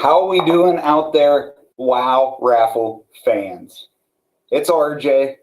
How are we doing out there, WoW raffle fans? It's RJ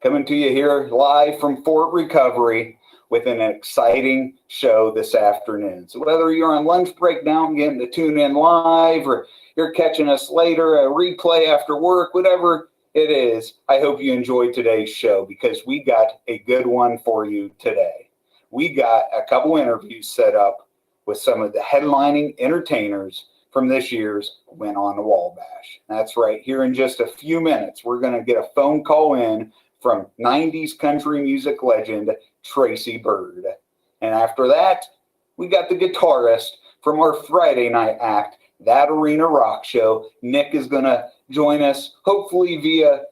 coming to you here live from Fort Recovery with an exciting show this afternoon. So whether you're on lunch break now and getting to tune in live, or you're catching us later, a replay after work, whatever it is, I hope you enjoyed today's show because we got a good one for you today. We got a couple interviews set up with some of the headlining entertainers from this year's Win on the Wabash. That's right. Here in just a few minutes, we're going to get a phone call in from 90s country music legend Tracy Byrd. And after that, we got the guitarist from our Friday night act, That Arena Rock Show. Nick is going to join us, hopefully via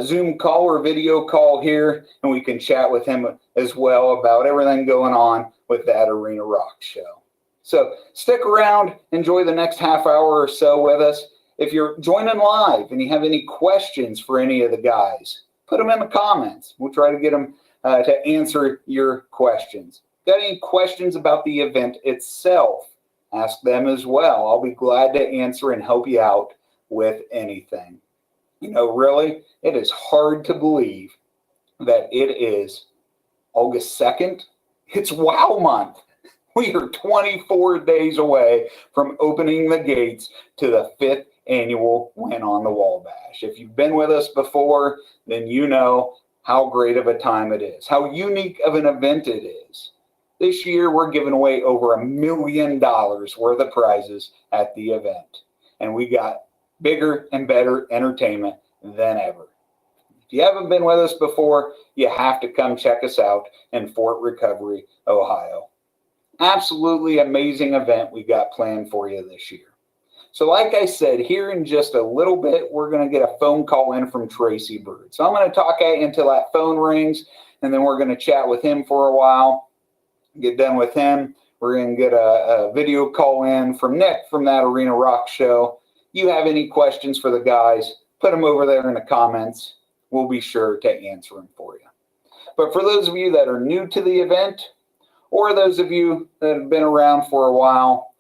Zoom call or video call here, and we can chat with him as well about everything going on with That Arena Rock Show. So stick around, enjoy the next half hour or so with us. If you're joining live and you have any questions for any of the guys, put them in the comments. We'll try to get them to answer your questions. Got any questions about the event itself? Ask them as well. I'll be glad to answer and help you out with anything. You know, really, it is hard to believe that it is August 2nd. It's WoW month. We are 24 days away from opening the gates to the 5th annual Win on the Wabash. If you've been with us before, then you know how great of a time it is, how unique of an event it is. This year, we're giving away over $1 million worth of prizes at the event. And we got bigger and better entertainment than ever. If you haven't been with us before, you have to come check us out in Fort Recovery, Ohio. Absolutely amazing event we got planned for you this year. So like I said, here in just a little bit, we're going to get a phone call in from Tracy Byrd. So I'm going to talk at you until that phone rings, and then we're going to chat with him for a while. Get done with him. We're going to get a video call in from Nick from That Arena Rock Show. You have any questions for the guys, put them over there in the comments. We'll be sure to answer them for you. But for those of you that are new to the event, or those of you that have been around for a while,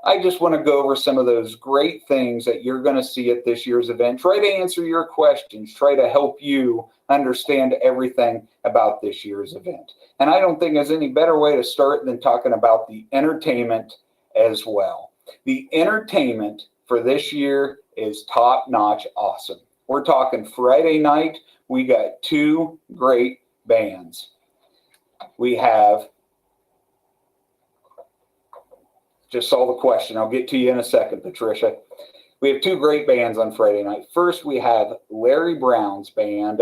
I just want to go over some of those great things that you're going to see at this year's event. Try to answer your questions. Try to help you understand everything about this year's event. And I don't think there's any better way to start than talking about the entertainment as well. The entertainment for this year is top-notch awesome. We're talking Friday night. We got two great bands. We have... Just saw the question. I'll get to you in a second, Patricia. We have two great bands on Friday night. First, we have Larry Brown's band.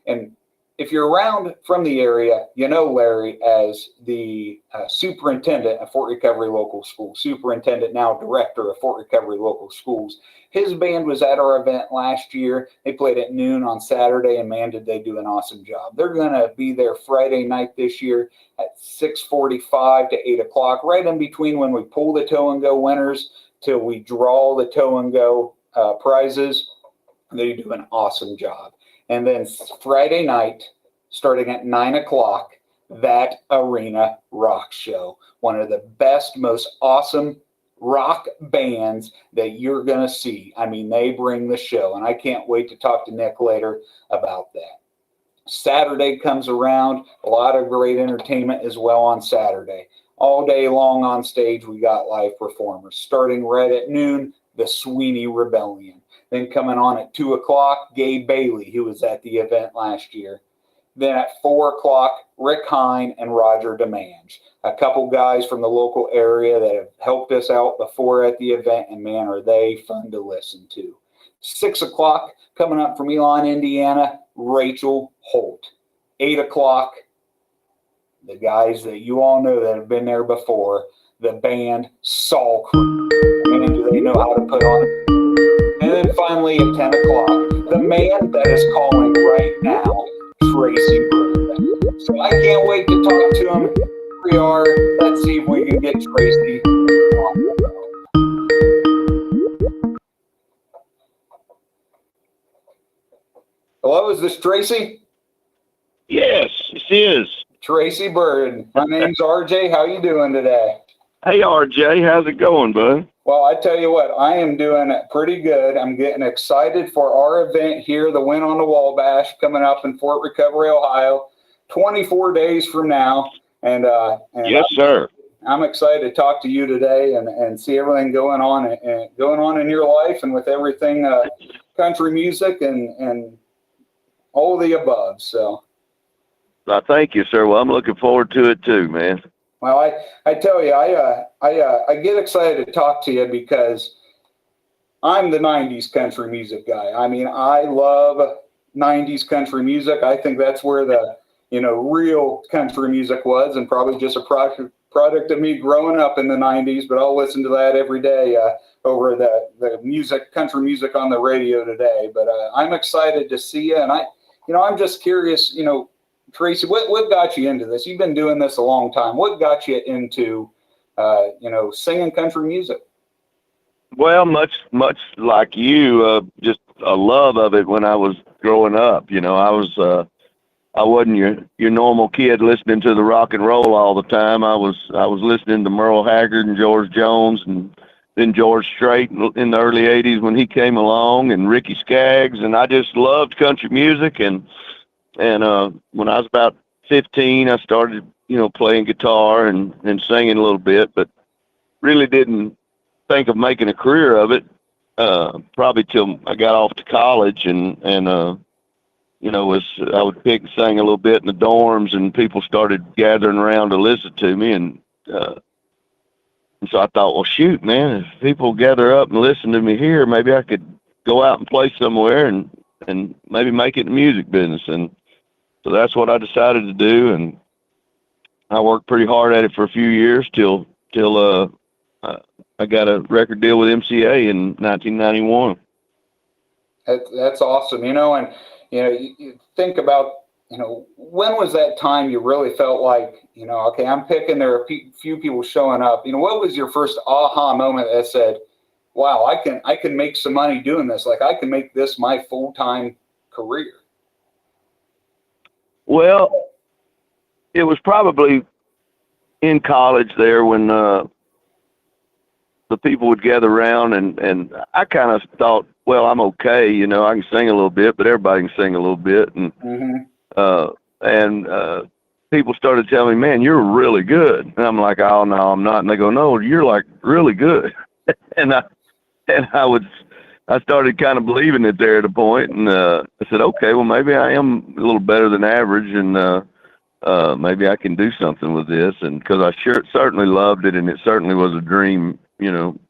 And if you're around from the area, you know Larry as the superintendent of Fort Recovery Local Schools, superintendent, now director of Fort Recovery Local Schools. His band was at our event last year. They played at noon on Saturday, and man, did they do an awesome job. They're going to be there Friday night this year at 6:45 to 8 o'clock, right in between when we pull the tow and go winners till we draw the tow and go prizes. They do an awesome job. And then Friday night, starting at 9 o'clock, That Arena Rock Show. One of the best, most awesome rock bands that you're going to see. I mean, they bring the show, and I can't wait to talk to Nick later about that. Saturday comes around, a lot of great entertainment as well on Saturday. All day long on stage, we got live performers. Starting right at noon, the Sweeney Rebellion. Then coming on at 2 o'clock, Gabe Bailey, who was at the event last year. Then at 4 o'clock, Rick Hine and Roger DeMange. A couple guys from the local area that have helped us out before at the event, and man, are they fun to listen to. 6 o'clock, coming up from Elon, Indiana, Rachel Holt. 8 o'clock, the guys that you all know that have been there before, the band Saul Crew. Man, do they know how to put on it. And then finally at 10 o'clock, the man that is calling right now, Tracy Byrd. So I can't wait to talk to him. Here we are. Let's see if we can get Tracy on the phone. Hello, is this Tracy? Yes, it is. Tracy Byrd. My name's RJ. How you doing today? Hey, RJ, how's it going, bud? Well, I tell you what, I am doing pretty good. I'm getting excited for our event here, the Win on the Wabash, coming up in Fort Recovery, Ohio, 24 days from now. And Yes, sir. I'm excited to talk to you today and see everything going on in your life and with everything country music and all the above. So, Thank you, sir. Well, I'm looking forward to it too, man. well, I tell you, I get excited to talk to you because I'm the 90s country music guy. I mean, I love 90s country music. I think that's where the, real country music was, and probably just a product of me growing up in the 90s, but I'll listen to that every day over the country music on the radio today. But I'm excited to see you. And I'm just curious, Tracy, what got you into this? You've been doing this a long time. What got you into, singing country music? Well, much like you, just a love of it when I was growing up. I wasn't your normal kid listening to the rock and roll all the time. I was listening to Merle Haggard and George Jones, and then George Strait in the early '80s when he came along, and Ricky Skaggs, and I just loved country music. And when I was about 15, I started playing guitar and singing a little bit, but really didn't think of making a career of it probably till I got off to college, and I would pick and sing a little bit in the dorms, and people started gathering around to listen to me, and so I thought, well, shoot, man, if people gather up and listen to me here, maybe I could go out and play somewhere and maybe make it in the music business. And so that's what I decided to do, and I worked pretty hard at it for a few years till I got a record deal with MCA in 1991. That's awesome, and you think about, when was that time you really felt like, okay, I'm picking, there are few people showing up. What was your first aha moment that said, wow, I can make some money doing this. Like, I can make this my full-time career? Well, it was probably in college there when the people would gather around, and I kind of thought, well, I'm okay, I can sing a little bit, but everybody can sing a little bit, and people started telling me, man, you're really good, and I'm like, oh no, I'm not, and they go, no, you're like really good, and I started kind of believing it there at a point, and I said, okay, well, maybe I am a little better than average, and maybe I can do something with this, and because I certainly loved it, and it certainly was a dream,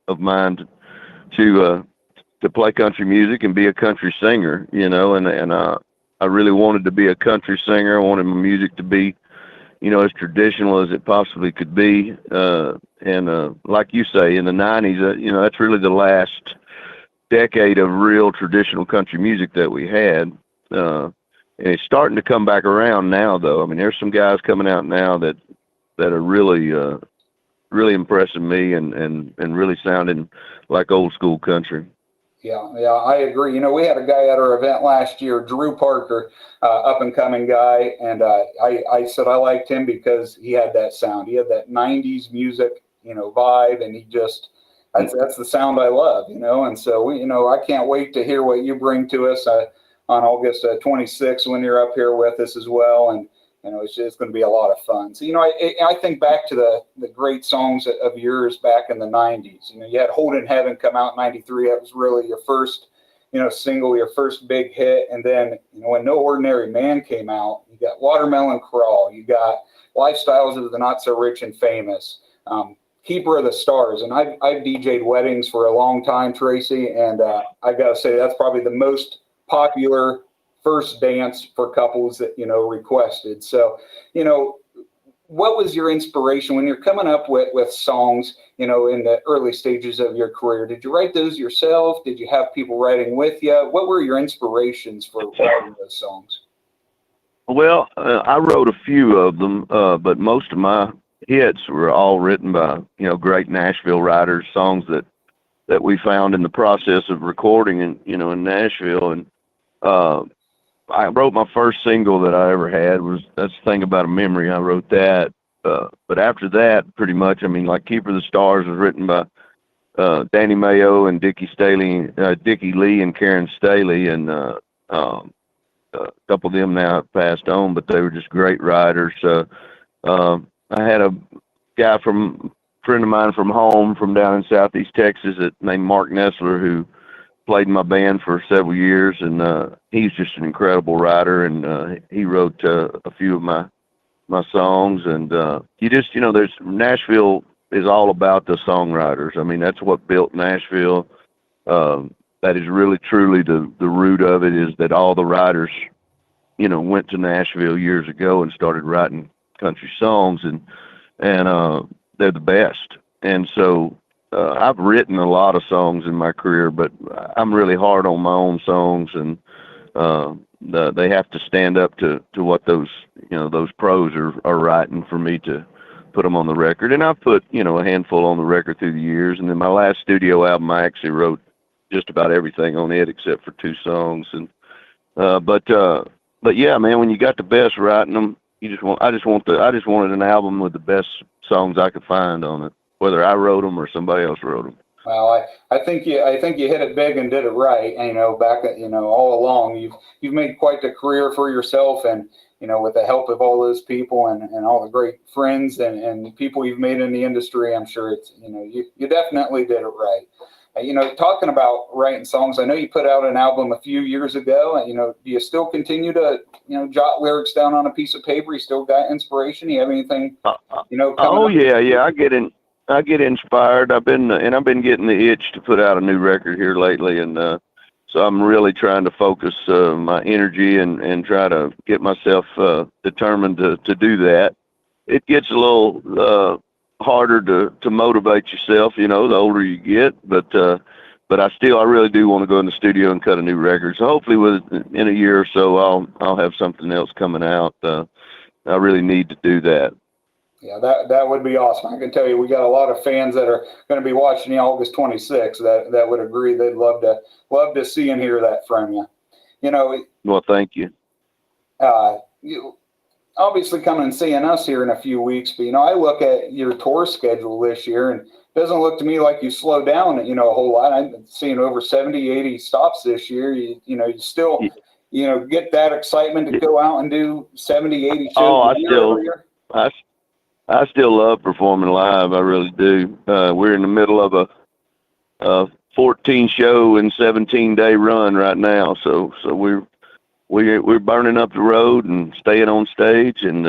of mine to play country music and be a country singer, and I really wanted to be a country singer. I wanted my music to be, as traditional as it possibly could be, and like you say, in the 90s, that's really the last decade of real traditional country music that we had. And it's starting to come back around now, though. I mean, there's some guys coming out now that are really impressing me and really sounding like old school country. Yeah, I agree. We had a guy at our event last year, Drew Parker, up and coming guy, and I said I liked him because he had that sound. He had that 90s music, vibe, and that's the sound I love, and so I can't wait to hear what you bring to us on August 26th when you're up here with us as well, and it's just going to be a lot of fun. So, I think back to the great songs of yours back in the 90s. You had Hold in Heaven come out in 93. That was really your first, single, your first big hit. And then, when No Ordinary Man came out, you got Watermelon Crawl. You got Lifestyles of the Not So Rich and Famous, Keeper of the Stars. And I've DJ'd weddings for a long time, Tracy. And I got to say, that's probably the most popular first dance for couples that, requested. So, what was your inspiration when you're coming up with songs, in the early stages of your career? Did you write those yourself? Did you have people writing with you? What were your inspirations for writing those songs? Well, I wrote a few of them, but most of my hits were all written by, great Nashville writers, songs that we found in the process of recording in Nashville. And, I wrote my first single that I ever had that's the Thing About a Memory. I wrote that, but after that, pretty much, I mean, like Keeper of the Stars was written by Danny Mayo and Dickie Lee and Karen Staley, and a couple of them now have passed on, but they were just great writers. I had a friend of mine from home from down in Southeast Texas named Mark Nessler, who played in my band for several years, and he's just an incredible writer, and he wrote a few of my songs, and there's Nashville is all about the songwriters. I mean, that's what built Nashville. That is really truly the root of it, is that all the writers, went to Nashville years ago and started writing country songs, and they're the best. And so I've written a lot of songs in my career, but I'm really hard on my own songs, and they have to stand up to what those pros are writing for me to put them on the record. And I've put a handful on the record through the years, and then my last studio album, I actually wrote just about everything on it except for 2 songs. And but yeah, man, when you got the best writing them, I just wanted an album with the best songs I could find on it, whether I wrote them or somebody else wrote them. Well, I think you hit it big and did it right. And, all along you've made quite the career for yourself, and with the help of all those people and all the great friends and people you've made in the industry, I'm sure it's you definitely did it right. Talking about writing songs, I know you put out an album a few years ago. Do you still continue to jot lyrics down on a piece of paper? You still got inspiration? Do you have anything coming Oh up? yeah, I get inspired. I've been getting the itch to put out a new record here lately, and so I'm really trying to focus my energy and try to get myself determined to do that. It gets a little harder to motivate yourself, the older you get, but I really do want to go in the studio and cut a new record. So hopefully in a year or so I'll have something else coming out. I really need to do that. Yeah, that would be awesome. I can tell you, we got a lot of fans that are going to be watching you August 26th that would agree. They'd love to see and hear that from you. Well, thank you. You obviously coming and seeing us here in a few weeks, but I look at your tour schedule this year, and it doesn't look to me like you slowed down a whole lot. I'm seeing over 70, 80 stops this year. You still get that excitement to go out and do 70, 80 shows every year. I still love performing live. I really do. We're in the middle of a 14 show and 17-day run right now. So we're burning up the road and staying on stage and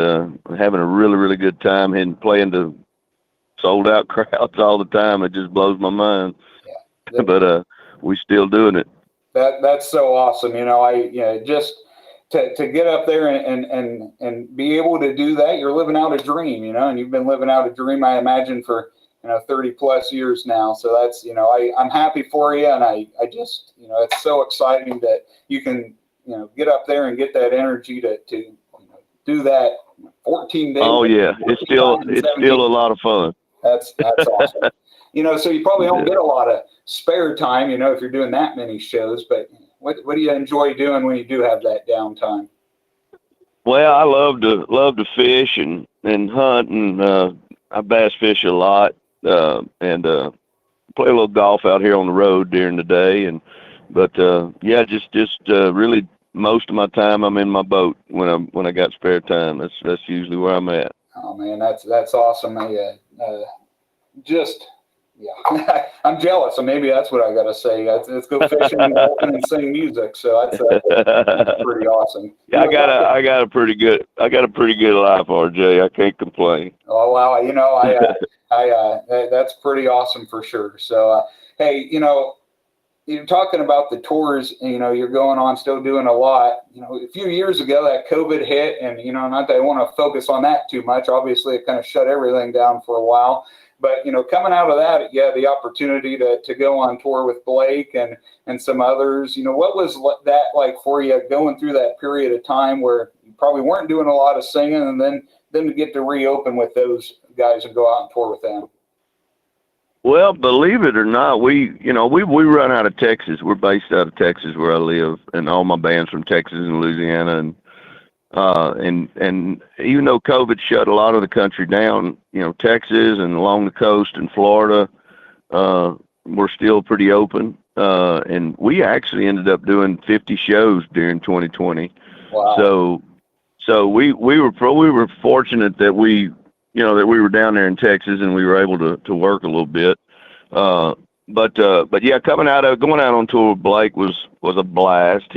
having a really, really good time and playing to sold out crowds all the time. It just blows my mind. Yeah. But we still doing it. That's so awesome. Just to get up there and be able to do that, you're living out a dream, and you've been living out a dream, I imagine, for 30 plus years now. So that's I'm happy for you, and I just it's so exciting that you can get up there and get that energy to do that 14 days. Oh yeah, it's still a lot of fun. That's awesome. So you probably don't get a lot of spare time, if you're doing that many shows, but what do you enjoy doing when you do have that downtime? Well, I love to fish and hunt, and I bass fish a lot, and play a little golf out here on the road during the day. But just really most of my time I'm in my boat when I got spare time. That's usually where I'm at. Oh man, that's awesome. Yeah, I'm jealous. So maybe that's what I got to say. Let's go fishing and golfing and sing music. So that's pretty awesome. Yeah, I got a pretty good life, RJ. I can't complain. Oh wow, that's pretty awesome for sure. So hey, you're talking about the tours. You're going on, still doing a lot. A few years ago that COVID hit, and not that I want to focus on that too much. Obviously, it kind of shut everything down for a while. But, coming out of that, you had the opportunity to go on tour with Blake and some others. What was that like for you, going through that period of time where you probably weren't doing a lot of singing, and then to get to reopen with those guys and go out and tour with them? Well, believe it or not, we run out of Texas. We're based out of Texas where I live, and all my band's from Texas and Louisiana. And even though COVID shut a lot of the country down, Texas and along the coast in Florida, we're still pretty open. And we actually ended up doing 50 shows during 2020. Wow. So we were fortunate that we were down there in Texas and we were able to work a little bit. But yeah, going out on tour with Blake was a blast.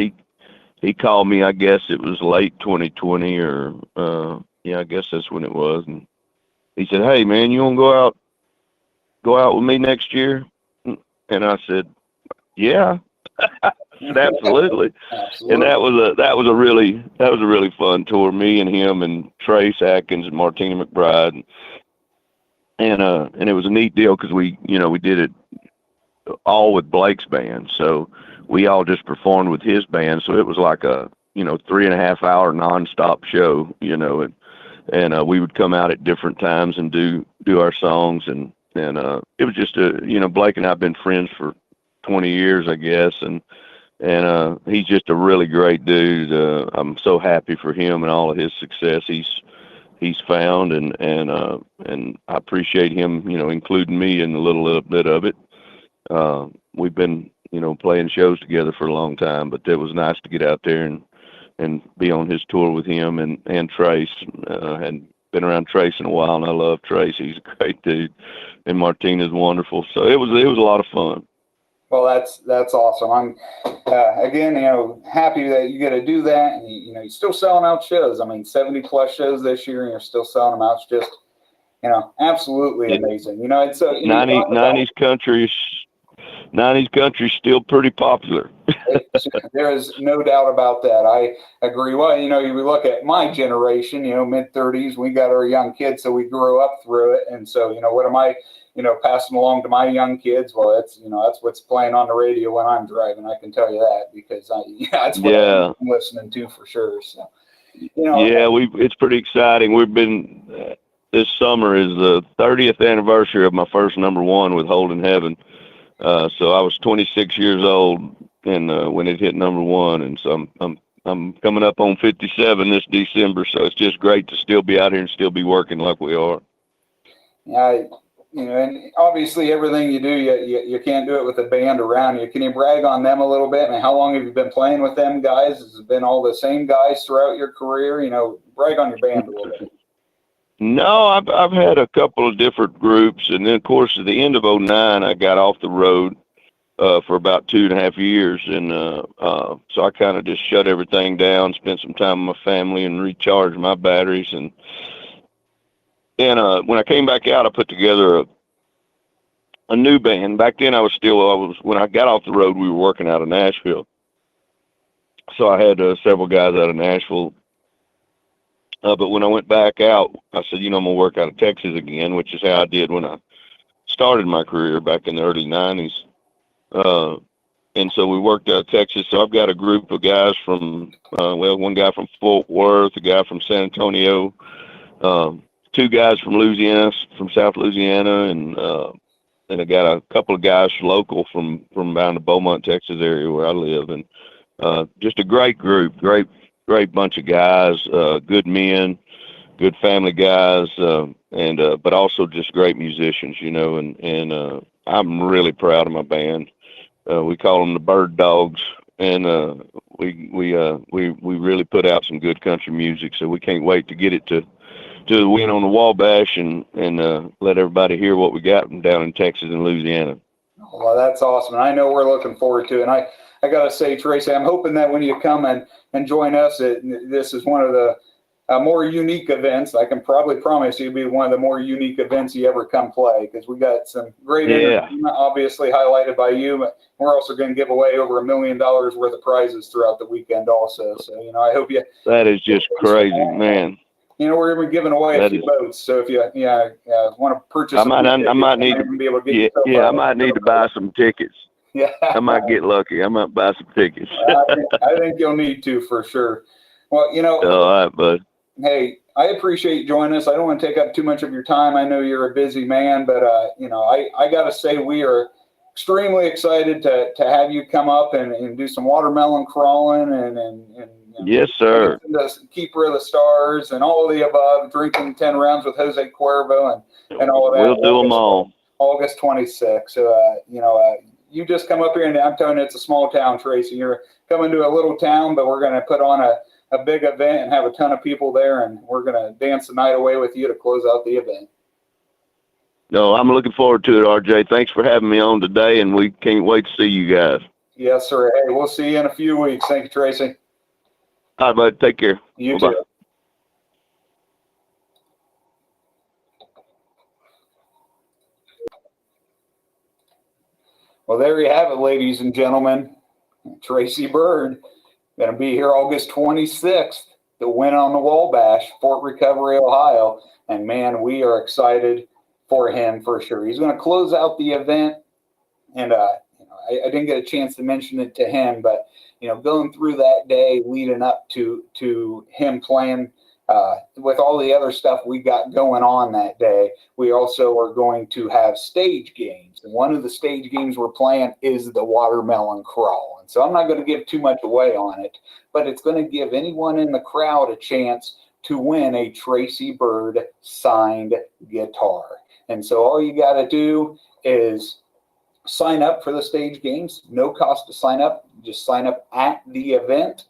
He called me, I guess it was late 2020 or I guess that's when it was. And he said, "Hey man, you want to go out with me next year?" And I said, "Yeah." Absolutely. Absolutely. And that was a really fun tour. Me and him and Trace Atkins and Martina McBride, and it was a neat deal because we did it all with Blake's band, so we all just performed with his band. So it was like a 3.5 hour nonstop show, and we would come out at different times and do our songs, and it was just Blake and I've been friends for 20 years, I guess, and he's just a really great dude. I'm so happy for him and all of his success he's found, and I appreciate him, including me in a little bit of it. We've been, playing shows together for a long time, but it was nice to get out there and be on his tour with him and Trace. Hadn't been around Trace in a while, and I love Trace. He's a great dude, and Martina's wonderful. So it was a lot of fun. Well, that's awesome. I'm again, happy that you get to do that, and you're still selling out shows. I mean, 70 plus shows this year, and you're still selling them out. It's just, absolutely amazing. It's 90s country's still pretty popular. There is no doubt about that. I agree. Well, you look at my generation, mid-30s, we got our young kids, so we grew up through it. And so, what am I, passing along to my young kids? Well, that's what's playing on the radio when I'm driving. I can tell you that because that's what I'm listening to for sure. So, it's pretty exciting. We've been, this summer is the 30th anniversary of my first #1 with Holding Heaven. So I was 26 years old, and when it hit #1, and so I'm coming up on 57 this December. So it's just great to still be out here and still be working like we are. Yeah, and obviously everything you do, you can't do it with a band around you. Can you brag on them a little bit? I mean, how long have you been playing with them guys? Has it been all the same guys throughout your career? Brag on your band a little bit. No, I've had a couple of different groups, and then of course at the end of '09 I got off the road for about 2.5 years, and so I kind of just shut everything down, spent some time with my family, and recharged my batteries. And when I came back out, I put together a new band. Back then when I got off the road, we were working out of Nashville, so I had several guys out of Nashville. But when I went back out, I said, I'm going to work out of Texas again, which is how I did when I started my career back in the early 90s. And so we worked out of Texas. So I've got a group of guys from, one guy from Fort Worth, a guy from San Antonio, 2 guys from Louisiana, from South Louisiana, and I got a couple of guys local from around the Beaumont, Texas area where I live. And just a great group, great bunch of guys, good men, good family guys, and but also just great musicians, and I'm really proud of my band. We call them the Bird Dogs, and we really put out some good country music, so we can't wait to get it to the win on the Wabash and let everybody hear what we got down in Texas and Louisiana. Well, that's awesome. And I know we're looking forward to it. And I got to say, Tracy, I'm hoping that when you come and join us, this is one of the more unique events. I can probably promise you it'll be one of the more unique events you ever come play, because we got some great entertainment, obviously highlighted by you, but we're also going to give away over $1 million worth of prizes throughout the weekend also. So, I hope you. That is just crazy, man. We're going to be giving away a few boats. So if you want to purchase, I might need to buy some tickets. Yeah, I might get lucky. I might buy some tickets. I think you'll need to for sure. Well, all right, bud. Hey, I appreciate you joining us. I don't want to take up too much of your time. I know you're a busy man, but I got to say we are extremely excited to have you come up and do some watermelon crawling and Yes, sir. The Keeper of the Stars and all of the above, drinking 10 rounds with Jose Cuervo and all of that. We'll do them all. August 26th. So, you just come up here, and I'm telling you, it's a small town, Tracy. You're coming to a little town, but we're going to put on a big event and have a ton of people there, and we're going to dance the night away with you to close out the event. No, I'm looking forward to it, RJ. Thanks for having me on today, and we can't wait to see you guys. Yes, sir. Hey, we'll see you in a few weeks. Thank you, Tracy. All right, bud. Take care. You Bye-bye. too. Well, there you have it, ladies and gentlemen. Tracy Byrd going to be here August 26th to win on the Wabash, Fort Recovery, Ohio. And man, we are excited for him for sure. He's going to close out the event. And I didn't get a chance to mention it to him, but going through that day leading up to him playing with all the other stuff we got going on that day, we also are going to have stage games. And one of the stage games we're playing is the Watermelon Crawl. And so I'm not going to give too much away on it, but it's going to give anyone in the crowd a chance to win a Tracy Byrd signed guitar. And so all you got to do is sign up for the stage games. No cost to sign up. Just sign up at the event.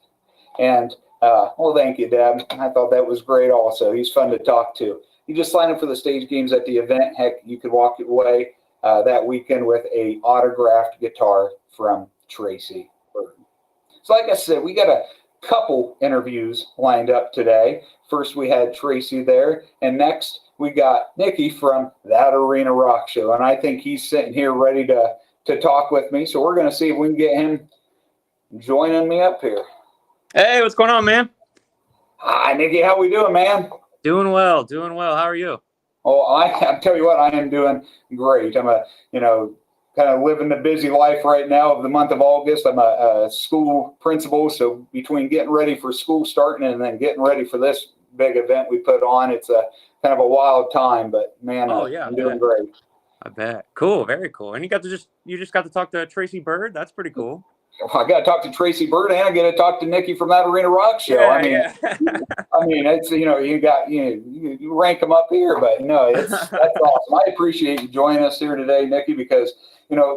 And well, thank you, Deb. I thought that was great also. He's fun to talk to. You just sign up for the stage games at the event. Heck, you could walk away that weekend with a autographed guitar from Tracy Byrd. So like I said, we got a couple interviews lined up today. First, we had Tracy there, and next we got Nikki from That Arena Rock Show, and I think he's sitting here ready to talk with me. So we're going to see if we can get him joining me up here. Hey, what's going on, man? Hi, Nikki. How we doing, man? Doing well. How are you? Oh, I tell you what, I am doing great. I'm kind of living the busy life right now of the month of August. I'm a school principal, so between getting ready for school starting and then getting ready for this big event we put on, it's a kind of a wild time. But man, I'm doing great. I bet. Cool, very cool. And you just got to talk to Tracy Byrd. That's pretty cool. I got to talk to Tracy Byrd, and I got to talk to Nikki from That Arena Rock Show. Yeah, I mean, it's you rank them up here, but that's awesome. I appreciate you joining us here today, Nikki, because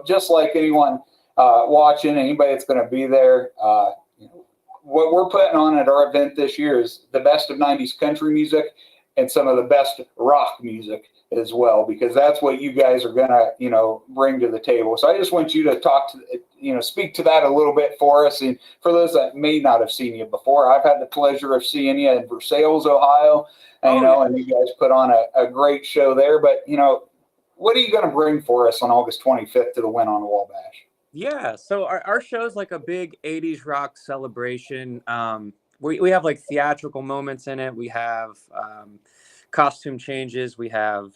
just like anyone watching, anybody that's going to be there, what we're putting on at our event this year is the best of '90s country music and some of the best rock music as well, because that's what you guys are gonna bring to the table. So I just want you to speak to that a little bit for us, and for those that may not have seen you before, I've had the pleasure of seeing you in Versailles, Ohio, and and you guys put on a great show there. But what are you going to bring for us on August 25th to the Win on the Wabash? Yeah, so our show's like a big 80s rock celebration. We have like theatrical moments in it. We have costume changes. We have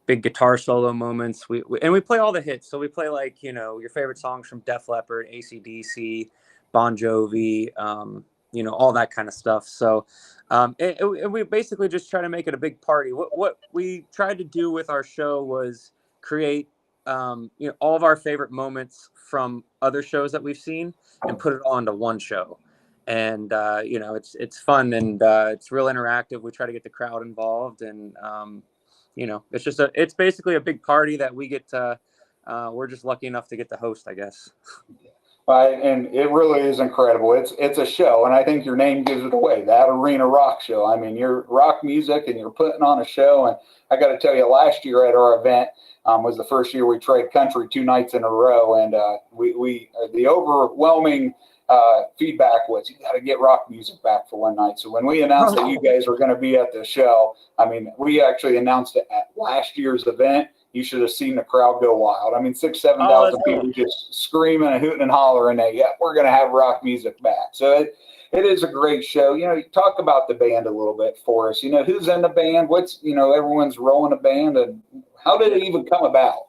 big guitar solo moments. We play all the hits. So we play like your favorite songs from Def Leppard, AC/DC, Bon Jovi, all that kind of stuff. So we basically just try to make it a big party. What we tried to do with our show was create all of our favorite moments from other shows that we've seen and put it all into one show. And it's fun, and it's real interactive. We try to get the crowd involved, and it's basically a big party that we get to. We're just lucky enough to get to host, I guess. Right, and it really is incredible. It's a show, and I think your name gives it away. That Arena Rock Show. I mean, you're rock music, and you're putting on a show. And I got to tell you, last year at our event was the first year we tried country 2 nights in a row, and we the overwhelming feedback was you got to get rock music back for one night. So when we announced that you guys were going to be at the show, I mean, we actually announced it at last year's event. You should have seen the crowd go wild. I mean, 6,000-7,000 people just screaming and hooting and hollering that, yeah, we're going to have rock music back. So it is a great show. Talk about the band a little bit for us. Who's in the band? What's, everyone's rolling a band, and how did it even come about?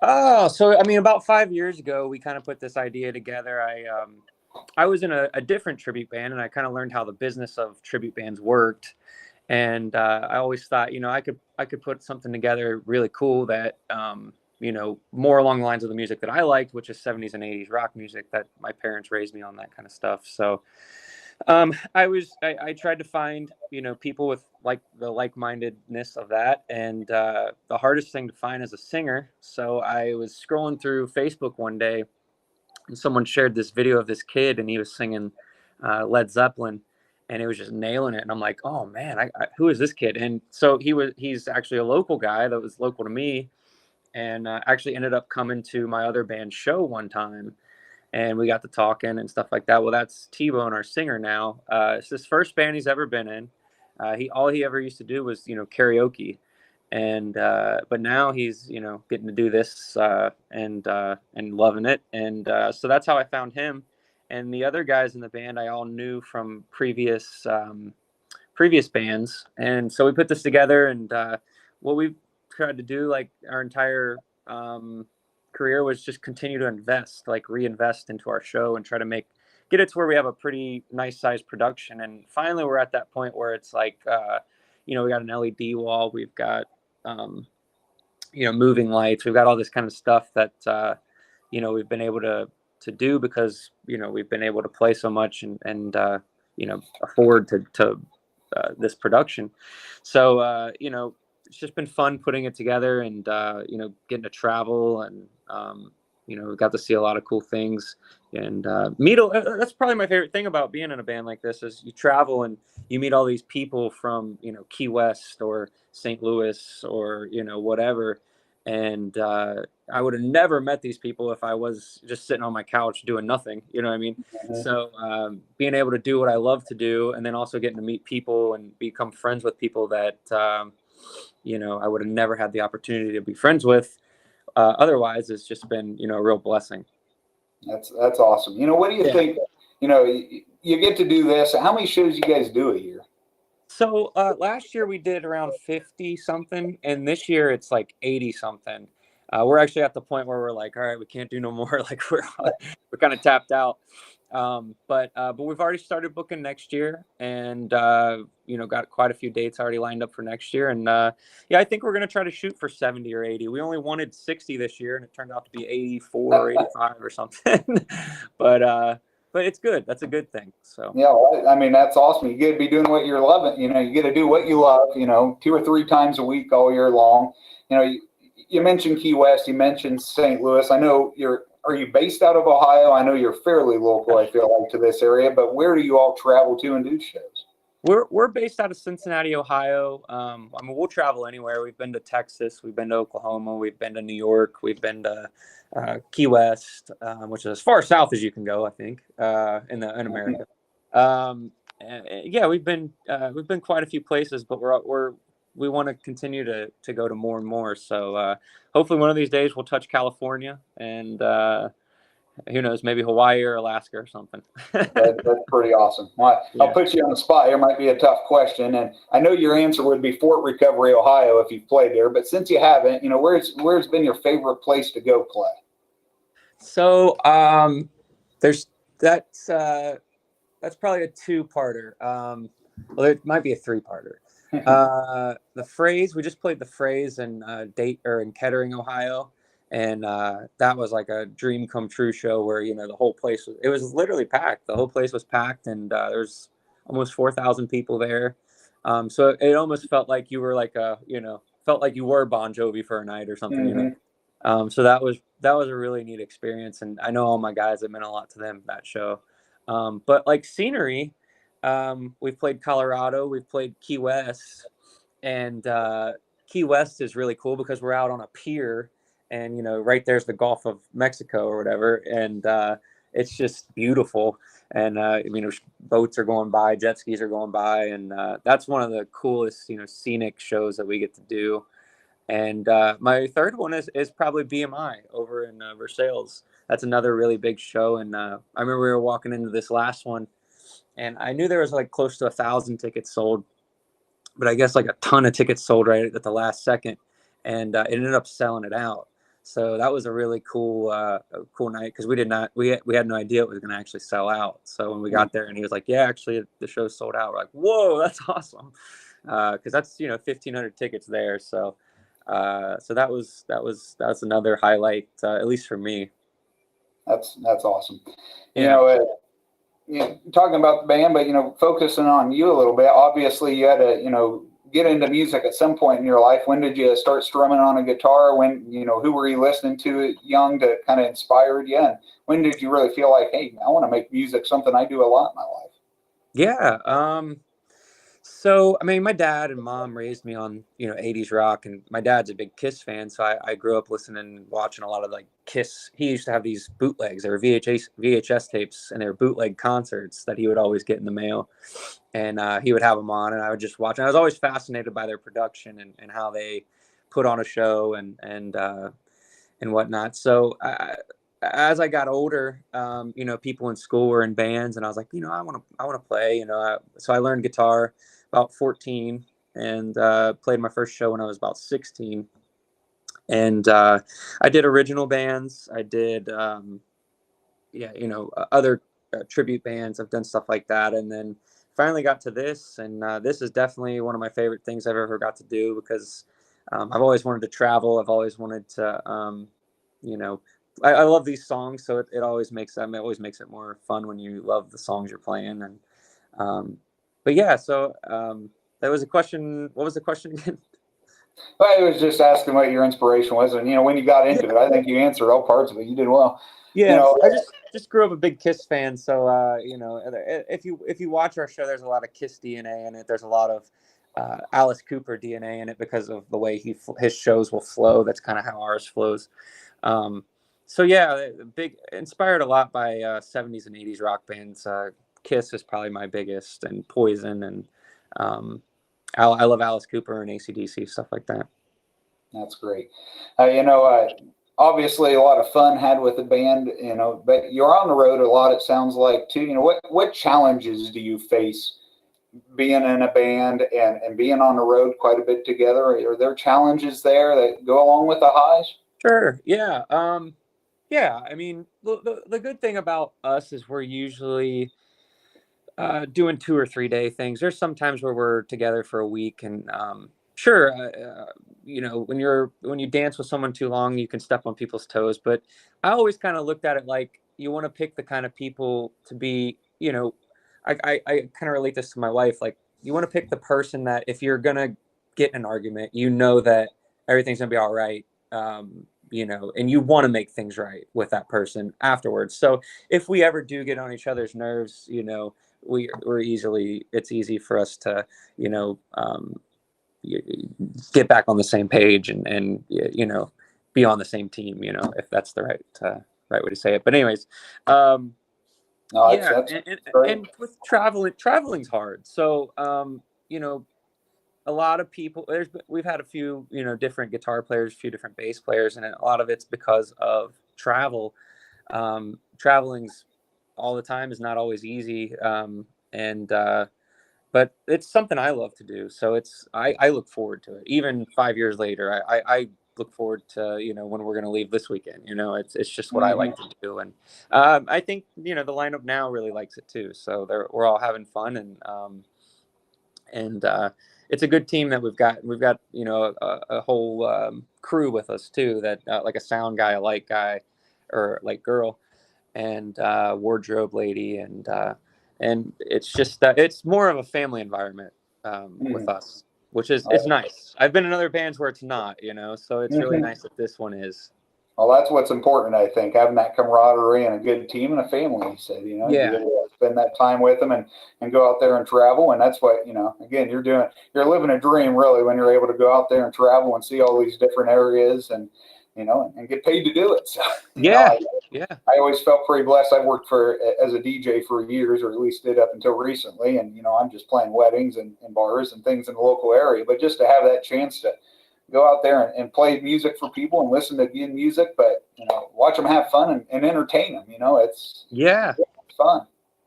Oh, so I mean, about 5 years ago, we kind of put this idea together. I was in a different tribute band, and I kind of learned how the business of tribute bands worked. And I always thought, I could put something together really cool that more along the lines of the music that I liked, which is 70s and 80s rock music that my parents raised me on, that kind of stuff. So I tried to find, people with the like-mindedness of that. And the hardest thing to find is a singer. So I was scrolling through Facebook one day and someone shared this video of this kid and he was singing Led Zeppelin and it was just nailing it. And I'm like, oh man, who is this kid? And so he's actually a local guy that was local to me and actually ended up coming to my other band's show one time. And we got to talking and stuff like that. Well, that's T-Bone, our singer now. It's his first band he's ever been in. All he ever used to do was, karaoke. And but now he's, getting to do this and loving it. And so that's how I found him. And the other guys in the band I all knew from previous bands. And so we put this together. And what we've tried to do, like our entire career, was just continue to reinvest into our show and try to get it to where we have a pretty nice sized production. And finally we're at that point where it's like we got an LED wall, we've got moving lights, we've got all this kind of stuff that we've been able to do because we've been able to play so much and afford to this production. So it's just been fun putting it together and getting to travel and we got to see a lot of cool things and meet. That's probably my favorite thing about being in a band like this is you travel and you meet all these people from Key West or St. Louis or whatever. And I would have never met these people if I was just sitting on my couch doing nothing. You know what I mean? Mm-hmm. So being able to do what I love to do and then also getting to meet people and become friends with people that I would have never had the opportunity to be friends with. Otherwise, it's just been, a real blessing. That's awesome. What do you think? You get to do this. How many shows you guys do a year? So last year we did around 50 something, and this year it's like 80 something. We're actually at the point where we're like, all right, we can't do no more. Like we're kind of tapped out. But we've already started booking next year, and got quite a few dates already lined up for next year. And I think we're gonna try to shoot for 70 or 80. We only wanted 60 this year, and it turned out to be 84 or 85 or something. But it's good. That's a good thing. So yeah, I mean that's awesome. You get to be doing what you're loving. You get to do what you love. 2 or 3 times a week all year long. You mentioned Key West. You mentioned St. Louis. I know Are you based out of Ohio? I know you're fairly local, I feel like, to this area, but where do you all travel to and do shows? We're based out of Cincinnati, Ohio. We'll travel anywhere. We've been to Texas, we've been to Oklahoma, we've been to New York, we've been to Key West, which is as far south as you can go, I think, in America. We've been quite a few places, but we want to continue to go to more and more. So hopefully one of these days we'll touch California and who knows, maybe Hawaii or Alaska or something. That's pretty awesome. Well, I'll put you on the spot. Here might be a tough question, and I know your answer would be Fort Recovery, Ohio, if you've played there. But since you haven't, where's been your favorite place to go play? So that's probably a 2-parter. Well, it might be a 3-parter. The Phrase, we just played the Phrase in Kettering, Ohio. And that was like a dream come true show where, the whole place was literally packed. The whole place was packed and there's almost 4,000 people there. So it almost felt like you were felt like you were Bon Jovi for a night or something, Mm-hmm. So that was a really neat experience. And I know all my guys, it meant a lot to them, that show. But like scenery, we've played Colorado, we've played Key West, and Key West is really cool because we're out on a pier. And, right there's the Gulf of Mexico or whatever. And it's just beautiful. And, boats are going by, jet skis are going by. And that's one of the coolest, scenic shows that we get to do. And my third one is probably BMI over in Versailles. That's another really big show. And I remember we were walking into this last one and I knew there was like close to 1,000 tickets sold. But I guess like a ton of tickets sold right at the last second. And it ended up selling it out. So that was a really cool night because we had no idea it was going to actually sell out. So when we got there and he was like, yeah, actually the show's sold out. We're like, whoa, that's awesome. Because that's, 1,500 tickets there. So So that's another highlight, at least for me. That's awesome. Yeah. Talking about the band, but focusing on you a little bit. Obviously, you had to get into music at some point in your life. When did you start strumming on a guitar? When who were you listening to young to kind of inspired you? And when did you really feel like, hey, I want to make music something I do a lot in my life? Yeah. So, I mean, my dad and mom raised me on, 80s rock, and my dad's a big Kiss fan. So I grew up listening and watching a lot of like Kiss. He used to have these bootlegs. They were VHS tapes, and they were bootleg concerts that he would always get in the mail. And he would have them on, and I would just watch. And I was always fascinated by their production and how they put on a show and whatnot. So as I got older, people in school were in bands, and I was like, I want to play. So I learned guitar about 14, and played my first show when I was about 16. And I did original bands. I did, other tribute bands. I've done stuff like that, and then finally got to this, and this is definitely one of my favorite things I've ever got to do because I've always wanted to travel. I've always wanted to, I love these songs, so it always makes it more fun when you love the songs you're playing. And but yeah, so that was a question. What was the question again? I was just asking what your inspiration was, and when you got into it. I think you answered all parts of it. You did well. Yeah, I just grew up a big Kiss fan, so if you watch our show, there's a lot of Kiss DNA in it. There's a lot of Alice Cooper DNA in it because of the way his shows will flow. That's kind of how ours flows. So yeah, big inspired a lot by 70s and 80s rock bands. Kiss is probably my biggest, and Poison, and I love Alice Cooper and AC/DC, stuff like that. That's great. Obviously a lot of fun had with the band, but you're on the road a lot, it sounds like too. What challenges do you face being in a band and being on the road quite a bit together? Are there challenges there that go along with the highs? Sure. Yeah. Yeah. I mean, the good thing about us is we're usually doing 2 or 3 day things. There's sometimes where we're together for a week, and sure, when you dance with someone too long, you can step on people's toes. But I always kind of looked at it like you want to pick the kind of people to be. I kind of relate this to my wife. Like you want to pick the person that if you're gonna get in an argument, that everything's gonna be all right. And you want to make things right with that person afterwards. So if we ever do get on each other's nerves, it's easy for us to get back on the same page and be on the same team, if that's the right way to say it. But anyways, No, yeah, that's and, great. and with traveling's hard. So a lot of people, we've had a few different guitar players, a few different bass players, and a lot of it's because of travel. Traveling's all the time is not always easy, and but it's something I love to do. So I look forward to it. Even 5 years later, I look forward to when we're going to leave this weekend. It's just what I like to do, and I think the lineup now really likes it too. So we're all having fun, and it's a good team that we've got. We've got a whole crew with us too. That like a sound guy, a light guy, or like girl, and wardrobe lady, and it's just it's more of a family environment with us, which is it's nice. I've been in other bands where it's not, so it's really nice that this one is. Well, that's what's important, I think, having that camaraderie and a good team and a family. You said, Yeah. you get to spend that time with them and go out there and travel. And that's what, again, you're living a dream really when you're able to go out there and travel and see all these different areas and get paid to do it. So, yeah. I always felt pretty blessed. I worked as a DJ for years, or at least did up until recently. And, I'm just playing weddings and bars and things in the local area. But just to have that chance to go out there and play music for people and listen to good music, but, watch them have fun and entertain them. It's fun.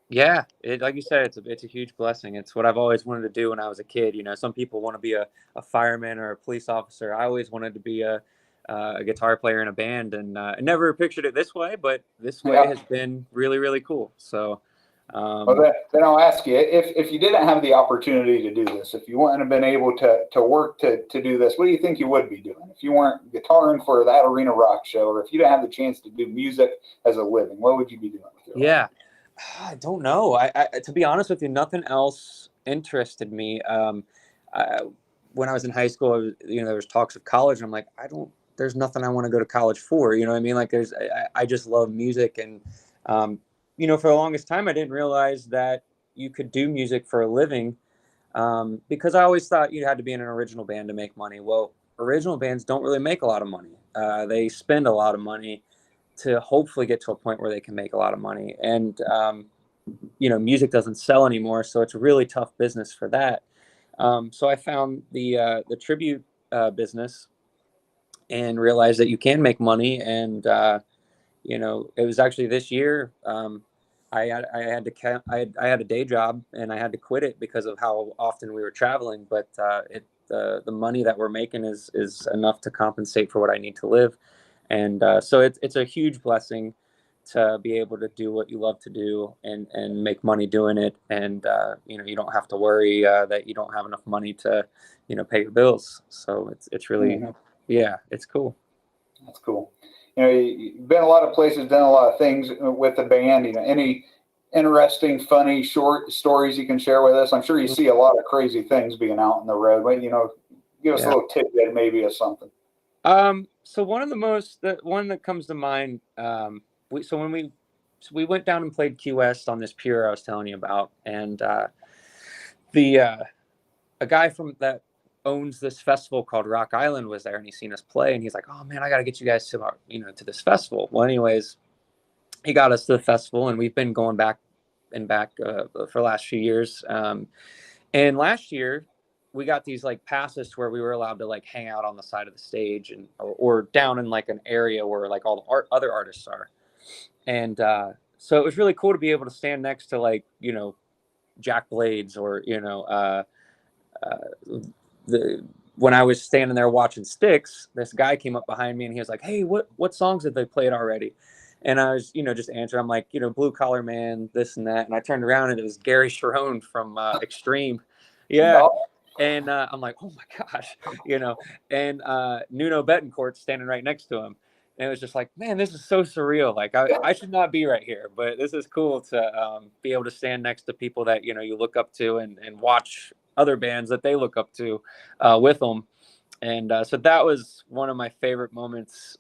Yeah. Like you said, it's a huge blessing. It's what I've always wanted to do when I was a kid. Some people want to be a fireman or a police officer. I always wanted to be a guitar player in a band, and I never pictured it this way, but this way has been really, really cool. So Well, then I'll ask you, if you didn't have the opportunity to do this, if you wouldn't have been able to work to do this, what do you think you would be doing? If you weren't guitaring for that arena rock show, or if you didn't have the chance to do music as a living, what would you be doing with your life? Yeah, I don't know. I to be honest with you, nothing else interested me. When I was in high school, there was talks of college, and I'm like, there's nothing I want to go to college for. You know what I mean? Like, I just love music, and for the longest time, I didn't realize that you could do music for a living, because I always thought you had to be in an original band to make money. Well, original bands don't really make a lot of money. They spend a lot of money to hopefully get to a point where they can make a lot of money. And, music doesn't sell anymore, so it's a really tough business for that. So I found the tribute business and realized that you can make money. And, it was actually this year. I had a day job, and I had to quit it because of how often we were traveling. But the money that we're making is enough to compensate for what I need to live. And so it's a huge blessing to be able to do what you love to do and make money doing it. And, you don't have to worry that you don't have enough money to, pay your bills. So it's really, yeah, it's cool. That's cool. You've been a lot of places, done a lot of things with the band. Any interesting, funny, short stories you can share with us? I'm sure you see a lot of crazy things being out on the road. But, give us a little tidbit maybe of something. So the one that comes to mind, when we went down and played Key West on this pier I was telling you about, and a guy from that owns this festival called Rock Island was there, and he seen us play, and he's like, "Oh man, I got to get you guys to to this festival." Well, anyways, he got us to the festival, and we've been going back for the last few years. And last year we got these like passes to where we were allowed to like hang out on the side of the stage or down in like an area where like all the other artists are. And so it was really cool to be able to stand next to like, Jack Blades or, when I was standing there watching Styx, this guy came up behind me and he was like, "Hey, what songs have they played already?" And I was, just answering. I'm like, Blue Collar Man, this and that. And I turned around and it was Gary Sharon from Extreme. Yeah. And I'm like, "Oh my gosh," and Nuno Betancourt's standing right next to him. And it was just like, man, this is so surreal. Like I should not be right here, but this is cool to be able to stand next to people that, you look up to and watch other bands that they look up to with them. And so that was one of my favorite moments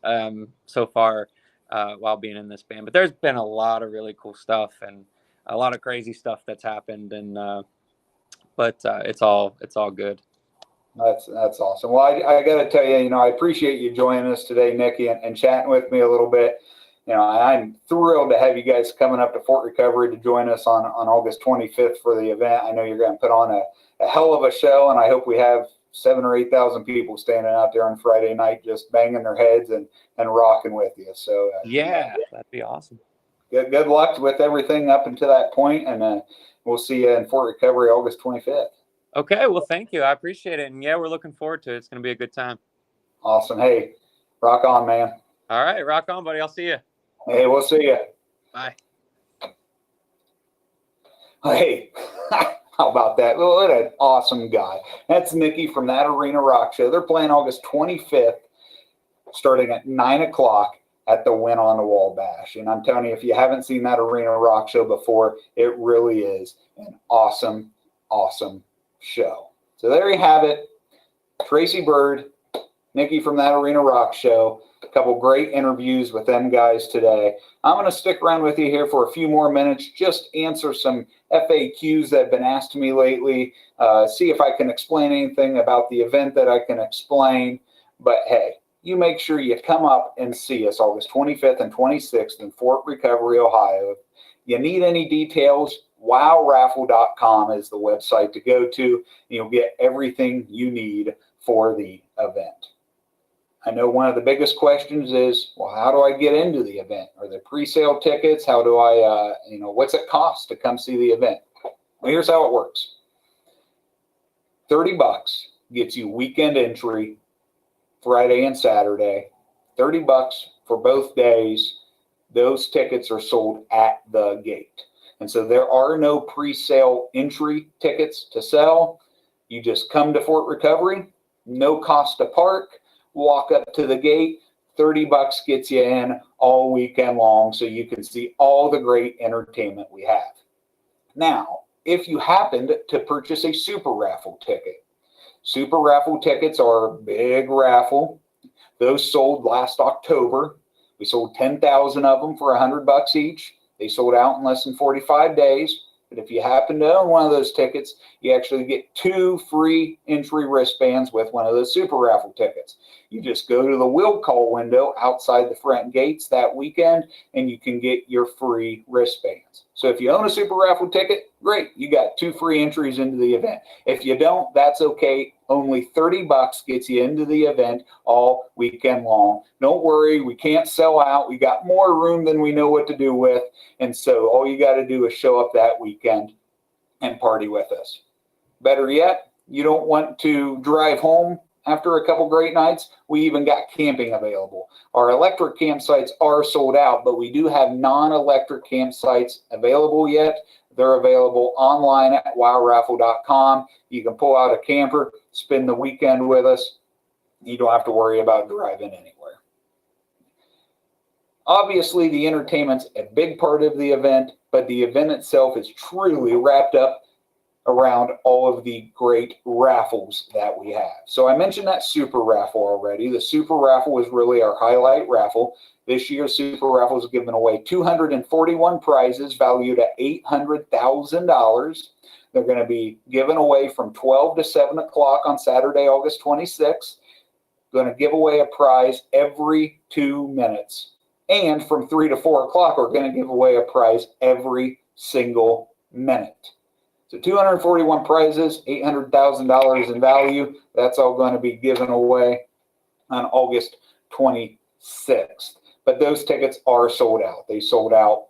so far while being in this band. But there's been a lot of really cool stuff and a lot of crazy stuff that's happened. And but it's all good. That's awesome. Well, I got to tell you, I appreciate you joining us today, Nicky, and chatting with me a little bit. I'm thrilled to have you guys coming up to Fort Recovery to join us on August 25th for the event. I know you're going to put on a hell of a show, and I hope we have 7,000 or 8,000 people standing out there on Friday night just banging their heads and rocking with you. So yeah, that'd be awesome. Good luck with everything up until that point, and we'll see you in Fort Recovery August 25th. Okay, well, thank you. I appreciate it. And yeah, we're looking forward to it. It's going to be a good time. Awesome. Hey, rock on, man. All right, rock on, buddy. I'll see you. Hey, we'll see you. Bye. Hey, how about that? What an awesome guy. That's Nicky from That Arena Rock Show. They're playing August 25th, starting at 9 o'clock at the Win on the Wabash. And I'm telling you, if you haven't seen That Arena Rock Show before, it really is an awesome, awesome show. So there you have it. Tracy Byrd, Nicky from That Arena Rock Show. A couple great interviews with them guys today. I'm going to stick around with you here for a few more minutes, just answer some FAQs that have been asked to me lately, see if I can explain anything about the event that I can explain. But hey, you make sure you come up and see us August 25th and 26th in Fort Recovery, Ohio. If you need any details, wowraffle.com is the website to go to. You'll get everything you need for the event. I know one of the biggest questions is, well, how do I get into the event? Are there pre-sale tickets? How do I, what's it cost to come see the event? Well, here's how it works. $30 gets you weekend entry, Friday and Saturday. $30 for both days. Those tickets are sold at the gate. And so there are no pre-sale entry tickets to sell. You just come to Fort Recovery, no cost to park, walk up to the gate. $30 gets you in all weekend long so you can see all the great entertainment we have. Now, if you happened to purchase a super raffle ticket, super raffle tickets are a big raffle. Those sold last October. We sold 10,000 of them for $100 each. They sold out in less than 45 days. But if you happen to own one of those tickets, you actually get 2 free entry wristbands with one of those super raffle tickets. You just go to the will call window outside the front gates that weekend, and you can get your free wristbands. So if you own a super raffle ticket, great. You got 2 free entries into the event. If you don't, that's okay. Only $30 gets you into the event all weekend long. Don't worry, we can't sell out. We got more room than we know what to do with. And so all you got to do is show up that weekend and party with us. Better yet, you don't want to drive home after a couple great nights, we even got camping available. Our electric campsites are sold out, but we do have non-electric campsites available yet. They're available online at wowraffle.com. You can pull out a camper, spend the weekend with us. You don't have to worry about driving anywhere. Obviously, the entertainment's a big part of the event, but the event itself is truly wrapped up around all of the great raffles that we have. So I mentioned that super raffle already. The super raffle is really our highlight raffle. This year's super raffle is giving away 241 prizes valued at $800,000. They're going to be given away from 12 to 7 o'clock on Saturday, August 26th. Going to give away a prize every 2 minutes. And from 3 to 4 o'clock, we're going to give away a prize every single minute. So 241 prizes, $800,000 in value. That's all going to be given away on August 26th. But those tickets are sold out. They sold out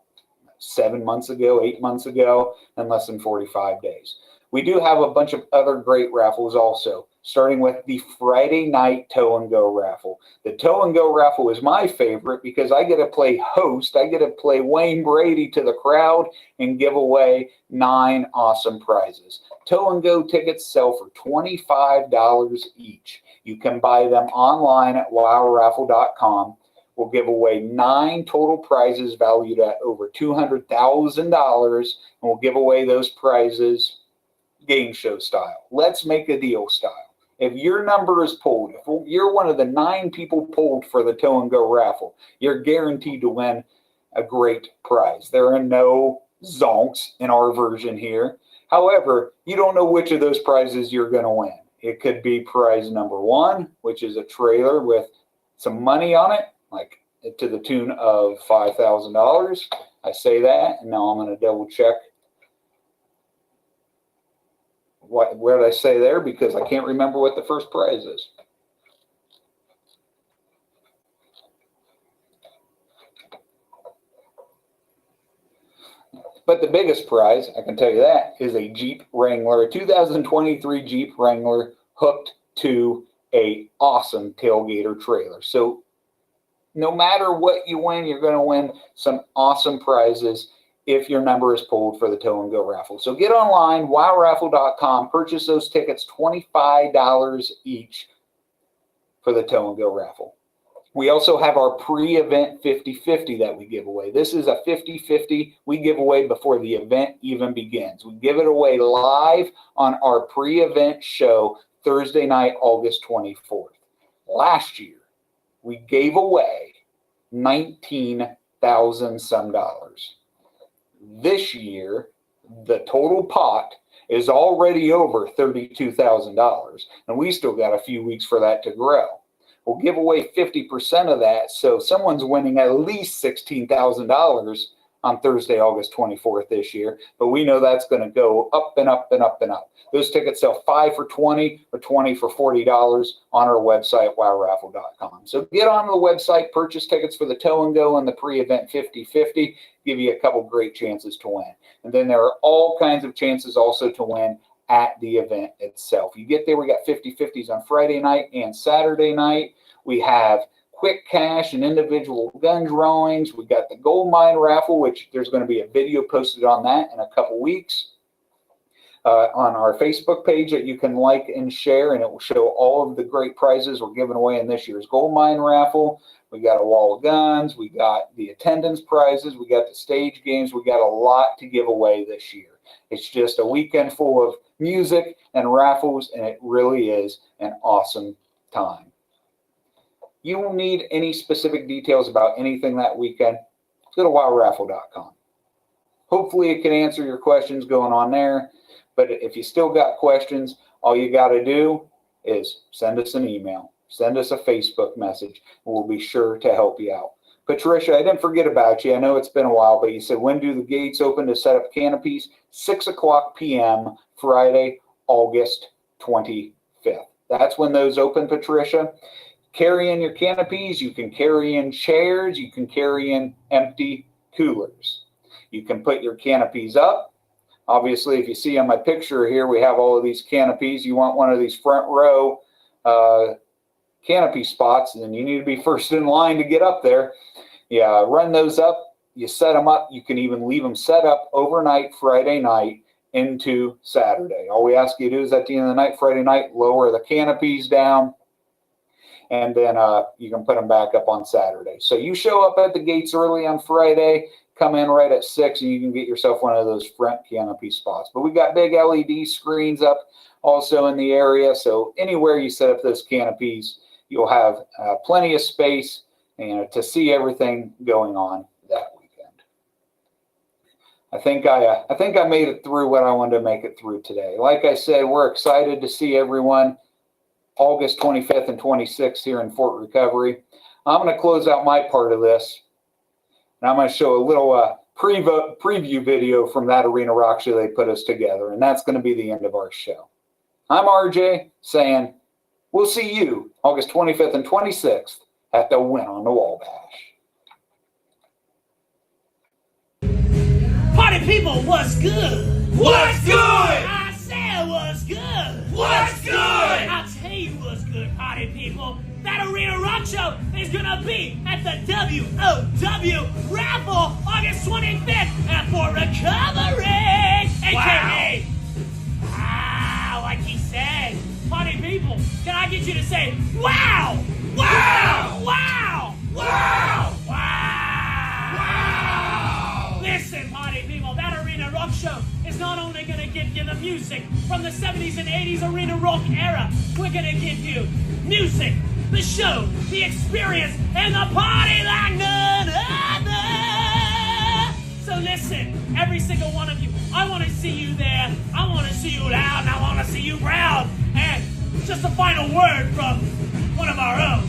7 months ago, 8 months ago, in less than 45 days. We do have a bunch of other great raffles also, starting with the Friday night tow and go raffle. The tow and go raffle is my favorite because I get to play host. I get to play Wayne Brady to the crowd and give away 9 awesome prizes. Tow and go tickets sell for $25 each. You can buy them online at wowraffle.com. We'll give away 9 total prizes valued at over $200,000, and we'll give away those prizes game show style. Let's make a deal style. If your number is pulled, if you're one of the 9 people pulled for the tow and go raffle, you're guaranteed to win a great prize. There are no zonks in our version here. However, you don't know which of those prizes you're going to win. It could be prize number 1, which is a trailer with some money on it, like to the tune of $5,000. I say that, and now I'm going to double check where did I say there, because I can't remember what the first prize is. But the biggest prize, I can tell you that, is a Jeep Wrangler, a 2023 Jeep Wrangler hooked to a awesome tailgater trailer. So no matter what you win, you're going to win some awesome prizes if your number is pulled for the tow and go raffle. So get online, wowraffle.com, purchase those tickets, $25 each for the tow and go raffle. We also have our pre-event 50-50 that we give away. This is a 50-50 we give away before the event even begins. We give it away live on our pre-event show Thursday night, August 24th. Last year, we gave away $19,000 some dollars. This year, the total pot is already over $32,000, and we still got a few weeks for that to grow. We'll give away 50% of that, so someone's winning at least $16,000 on Thursday, August 24th this year, but we know that's going to go up and up and up and up. Those tickets sell 5 for $20 or 20 for $40 on our website, wowraffle.com. So get on the website, purchase tickets for the tow and go and the pre-event 50-50, give you a couple great chances to win. And then there are all kinds of chances also to win at the event itself. You get there, we got 50-50s on Friday night and Saturday night. We have quick cash and individual gun drawings. We got the gold mine raffle, which there's going to be a video posted on that in a couple weeks on our Facebook page that you can like and share, and it will show all of the great prizes we're giving away in this year's gold mine raffle. We got a wall of guns. We got the attendance prizes. We got the stage games. We got a lot to give away this year. It's just a weekend full of music and raffles, and it really is an awesome time. You will need any specific details about anything that weekend, go to wowraffle.com. Hopefully it can answer your questions going on there. But if you still got questions, all you got to do is send us an email, send us a Facebook message, and we'll be sure to help you out. Patricia, I didn't forget about you. I know it's been a while, but you said, when do the gates open to set up canopies? 6 o'clock p.m. Friday, August 25th. That's when those open, Patricia. Carry in your canopies. You can carry in chairs. You can carry in empty coolers. You can put your canopies up. Obviously, if you see on my picture here, we have all of these canopies. You want one of these front row canopy spots, and then you need to be first in line to get up there. Yeah, run those up. You set them up. You can even leave them set up overnight Friday night into Saturday. All we ask you to do is at the end of the night, Friday night, lower the canopies down, and then you can put them back up on Saturday. So you show up at the gates early on Friday, come in right at 6, and you can get yourself one of those front canopy spots. But we got big LED screens up also in the area, so anywhere you set up those canopies, you'll have plenty of space, to see everything going on that weekend. I think I made it through what I wanted to make it through today. Like I said, we're excited to see everyone August 25th and 26th here in Fort Recovery. I'm going to close out my part of this, and I'm going to show a little preview video from that Arena Rock show they put us together, and that's going to be the end of our show. I'm RJ saying we'll see you August 25th and 26th at the Win on the Wabash. Party people, what's good? What's good? I said what's good? What's good? I'll tell you what's good, party people. That Arena Rock Show is gonna be at the WOW Raffle August 25th at Fort Recovery, aka like he said, party people, can I get you to say wow? Wow! Wow! Wow! Wow! Listen, party people, that Arena Rock Show is not only gonna give you the music from the 70s and 80s Arena Rock era, we're gonna give you music, the show, the experience, and the party like none other. So listen, every single one of you, I want to see you there. I want to see you loud, and I want to see you proud. And just a final word from one of our own.